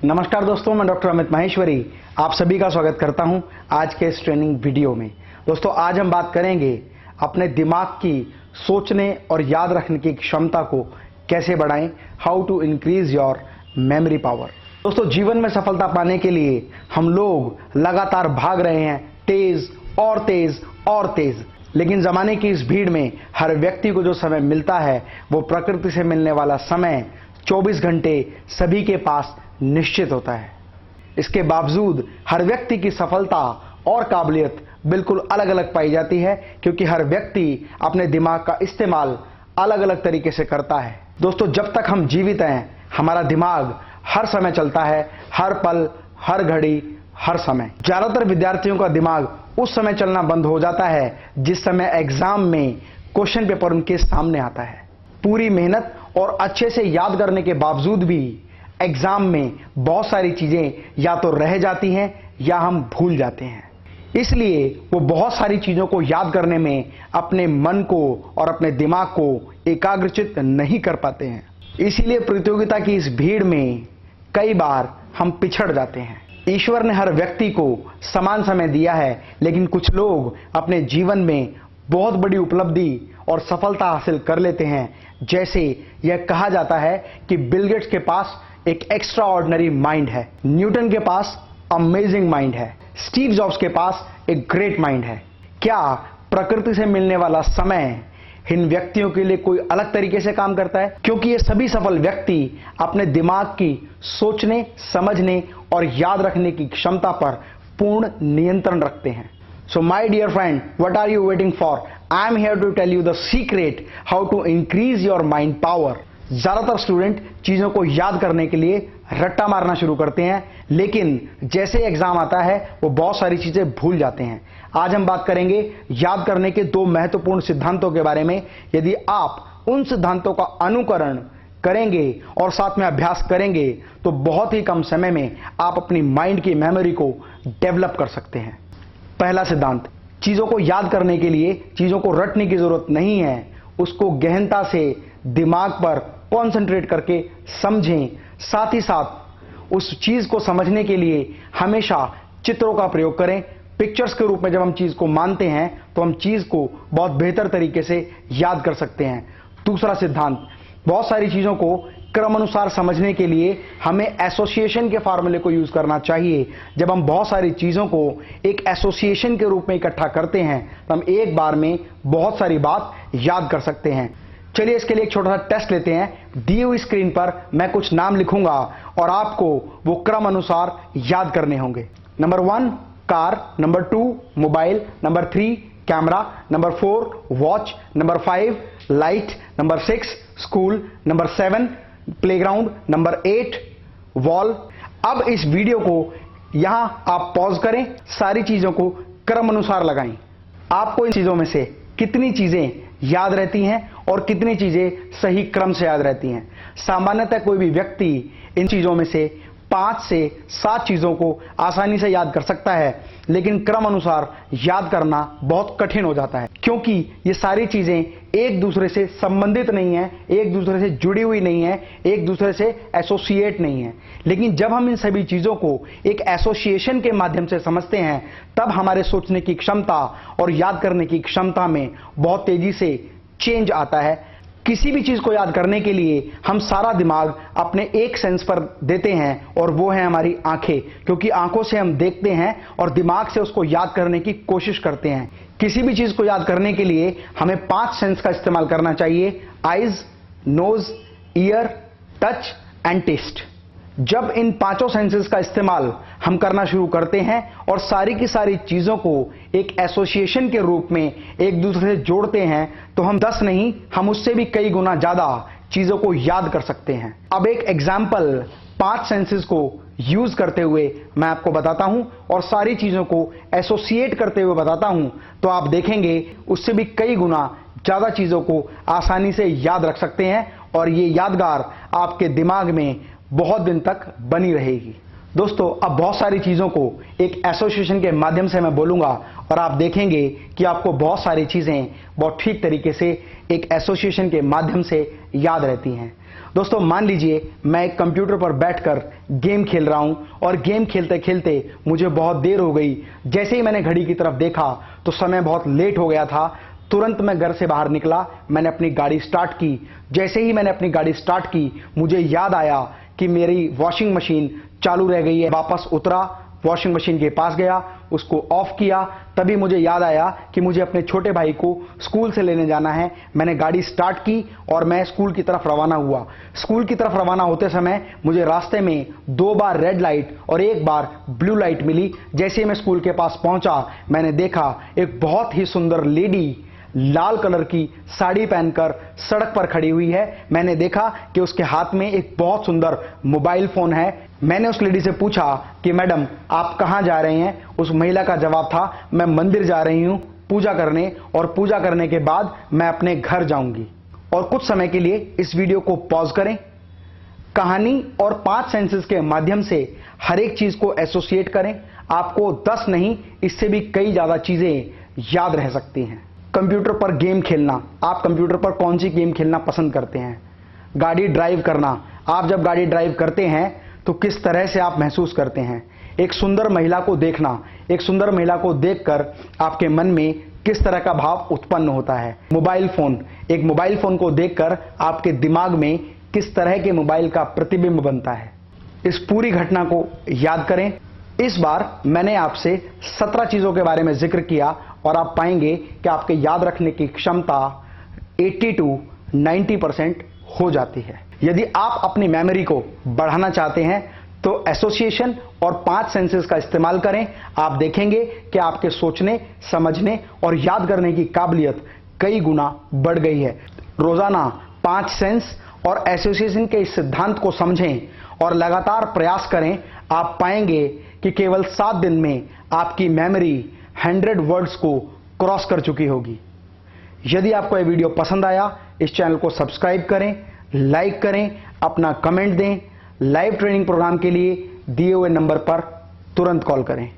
नमस्कार दोस्तों, मैं डॉक्टर अमित माहेश्वरी आप सभी का स्वागत करता हूं आज के इस ट्रेनिंग वीडियो में। दोस्तों, आज हम बात करेंगे अपने दिमाग की सोचने और याद रखने की क्षमता को कैसे बढ़ाएं, how to increase your memory power. दोस्तों, जीवन में सफलता पाने के लिए हम लोग लगातार भाग रहे हैं, तेज और तेज और तेज। लेकिन जमाने की इस भीड़ में हर व्यक्ति को जो समय मिलता है वो प्रकृति से मिलने वाला समय 24 घंटे सभी के पास निश्चित होता है। इसके बावजूद हर व्यक्ति की सफलता और काबिलियत बिल्कुल अलग अलग पाई जाती है, क्योंकि हर व्यक्ति अपने दिमाग का इस्तेमाल अलग अलग तरीके से करता है। दोस्तों, जब तक हम जीवित हैं हमारा दिमाग हर समय चलता है, हर पल, हर घड़ी, हर समय। ज्यादातर विद्यार्थियों का दिमाग उस समय चलना बंद हो जाता है जिस समय एग्जाम में क्वेश्चन पेपर उनके सामने आता है। पूरी मेहनत और अच्छे से याद करने के बावजूद भी एग्जाम में बहुत सारी चीजें या तो रह जाती हैं या हम भूल जाते हैं। इसलिए वो बहुत सारी चीजों को याद करने में अपने मन को और अपने दिमाग को एकाग्रचित नहीं कर पाते हैं। इसीलिए प्रतियोगिता की इस भीड़ में कई बार हम पिछड़ जाते हैं। ईश्वर ने हर व्यक्ति को समान समय दिया है, लेकिन कुछ लोग अपने जीवन में बहुत बड़ी उपलब्धि और सफलता हासिल कर लेते हैं। जैसे यह कहा जाता है कि बिल गेट्स के पास एक एक्स्ट्रा ऑर्डिनरी माइंड है, न्यूटन के पास अमेजिंग माइंड है, स्टीव जॉब्स के पास एक ग्रेट माइंड है। क्या प्रकृति से मिलने वाला समय इन व्यक्तियों के लिए कोई अलग तरीके से काम करता है? क्योंकि ये सभी सफल व्यक्ति अपने दिमाग की सोचने, समझने और याद रखने की क्षमता पर पूर्ण नियंत्रण रखते हैं। So my dear friend, what are you waiting for? I am here to tell you the secret how to increase your mind power. ज्यादातर स्टूडेंट चीजों को याद करने के लिए रट्टा मारना शुरू करते हैं, लेकिन जैसे एग्जाम आता है वो बहुत सारी चीजें भूल जाते हैं। आज हम बात करेंगे याद करने के 2 महत्वपूर्ण सिद्धांतों के बारे में। यदि आप उन सिद्धांतों का अनुकरण करेंगे और साथ में अभ्यास करेंगे तो बहुत ही कम समय में आप अपनी माइंड की मेमोरी को डेवलप कर सकते हैं। पहला सिद्धांत, चीजों को याद करने के लिए चीजों को रटने की जरूरत नहीं है, उसको गहनता से दिमाग पर कंसंट्रेट करके समझें। साथ ही साथ उस चीज को समझने के लिए हमेशा चित्रों का प्रयोग करें। पिक्चर्स के रूप में जब हम चीज को मानते हैं तो हम चीज को बहुत बेहतर तरीके से याद कर सकते हैं। दूसरा सिद्धांत, बहुत सारी चीजों को क्रम अनुसार समझने के लिए हमें एसोसिएशन के फार्मूले को यूज करना चाहिए। जब हम बहुत सारी चीजों को एक एसोसिएशन के रूप में इकट्ठा करते हैं तो हम एक बार में बहुत सारी बात याद कर सकते हैं। चलिए इसके लिए एक छोटा सा टेस्ट लेते हैं। दी हुई स्क्रीन पर मैं कुछ नाम लिखूंगा और आपको वो क्रम अनुसार याद करने होंगे। Number 1 car, number 2 mobile, number 3 camera, number 4 watch, number 5 light, number 6 school, number 7 playground, number 8 wall. अब इस वीडियो को यहां आप पॉज करें, सारी चीजों को क्रम अनुसार लगाएं। आपको इन चीजों में से कितनी चीजें याद रहती हैं और कितनी चीजें सही क्रम से याद रहती हैं? सामान्यतः कोई भी व्यक्ति इन चीजों में से 5 से 7 चीजों को आसानी से याद कर सकता है, लेकिन क्रम अनुसार याद करना बहुत कठिन हो जाता है, क्योंकि ये सारी चीजें एक दूसरे से संबंधित नहीं है, एक दूसरे से जुड़ी हुई नहीं है, एक दूसरे से एसोसिएट नहीं है। लेकिन जब हम इन सभी चीजों को एक एसोसिएशन के माध्यम से समझते हैं तब हमारे सोचने की क्षमता और याद करने की क्षमता में बहुत तेजी से चेंज आता है। किसी भी चीज को याद करने के लिए हम सारा दिमाग अपने एक सेंस पर देते हैं और वो है हमारी आंखें, क्योंकि आंखों से हम देखते हैं और दिमाग से उसको याद करने की कोशिश करते हैं। किसी भी चीज को याद करने के लिए हमें 5 सेंस का इस्तेमाल करना चाहिए: eyes, nose, ear, touch and taste. जब इन 5 सेंसेस का इस्तेमाल हम करना शुरू करते हैं और सारी की सारी चीजों को एक एसोसिएशन के रूप में एक दूसरे से जोड़ते हैं तो हम 10 नहीं, हम उससे भी कई गुना ज्यादा चीजों को याद कर सकते हैं। अब एक एग्जाम्पल 5 सेंसेस को यूज करते हुए मैं आपको बताता हूं और सारी चीजों को एसोसिएट करते हुए बताता हूं, तो आप देखेंगे उससे भी कई गुना ज्यादा चीजों को आसानी से याद रख सकते हैं और ये यादगार आपके दिमाग में बहुत दिन तक बनी रहेगी। दोस्तों, अब बहुत सारी चीजों को एक एसोसिएशन के माध्यम से मैं बोलूंगा और आप देखेंगे कि आपको बहुत सारी चीजें बहुत ठीक तरीके से एक एसोसिएशन के माध्यम से याद रहती हैं। दोस्तों मान लीजिए मैं एक कंप्यूटर पर बैठकर गेम खेल रहा हूं और गेम खेलते खेलते मुझे बहुत देर हो गई। जैसे ही मैंने घड़ी की तरफ देखा तो समय बहुत लेट हो गया था। तुरंत मैं घर से बाहर निकला, मैंने अपनी गाड़ी स्टार्ट की। जैसे ही मैंने अपनी गाड़ी स्टार्ट की मुझे याद आया कि मेरी वॉशिंग मशीन चालू रह गई है। वापस उतरा, वॉशिंग मशीन के पास गया, उसको ऑफ किया। तभी मुझे याद आया कि मुझे अपने छोटे भाई को स्कूल से लेने जाना है। मैंने गाड़ी स्टार्ट की और मैं स्कूल की तरफ रवाना हुआ। स्कूल की तरफ रवाना होते समय मुझे रास्ते में 2 बार रेड लाइट और 1 बार ब्लू लाइट मिली। जैसे ही मैं स्कूल के पास पहुंचा मैंने देखा एक बहुत ही सुंदर लेडी लाल कलर की साड़ी पहनकर सड़क पर खड़ी हुई है। मैंने देखा कि उसके हाथ में एक बहुत सुंदर मोबाइल फोन है। मैंने उस लेडी से पूछा कि मैडम आप कहां जा रहे हैं? उस महिला का जवाब था, मैं मंदिर जा रही हूं पूजा करने, और पूजा करने के बाद मैं अपने घर जाऊंगी। और कुछ समय के लिए इस वीडियो को पॉज करें, कहानी और 5 सेंसेस के माध्यम से हर एक चीज को एसोसिएट करें। आपको 10 नहीं, इससे भी कई ज्यादा चीजें याद रह सकती हैं। कंप्यूटर पर गेम खेलना, आप कंप्यूटर पर कौन सी गेम खेलना पसंद करते हैं? गाड़ी ड्राइव करना, आप जब गाड़ी ड्राइव करते हैं तो किस तरह से आप महसूस करते हैं? एक सुंदर महिला को देखना, एक सुंदर महिला को देखकर आपके मन में किस तरह का भाव उत्पन्न होता है? मोबाइल फोन, एक मोबाइल फोन को देखकर आपके दिमाग में किस तरह के मोबाइल का प्रतिबिंब बनता है? इस पूरी घटना को याद करें। इस बार मैंने आपसे 17 चीजों के बारे में जिक्र किया और आप पाएंगे कि आपके याद रखने की क्षमता 80 to 90% हो जाती है। यदि आप अपनी मेमोरी को बढ़ाना चाहते हैं तो एसोसिएशन और 5 सेंसेस का इस्तेमाल करें। आप देखेंगे कि आपके सोचने, समझने और याद करने की काबिलियत कई गुना बढ़ गई है। रोजाना 5 सेंस और एसोसिएशन के इस सिद्धांत को समझें और लगातार प्रयास करें। आप पाएंगे कि केवल 7 दिन में आपकी मेमोरी 100 वर्ड्स को क्रॉस कर चुकी होगी। यदि आपको यह वीडियो पसंद आया, इस चैनल को सब्सक्राइब करें, लाइक करें, अपना कमेंट दें। लाइव ट्रेनिंग प्रोग्राम के लिए दिए हुए नंबर पर तुरंत कॉल करें।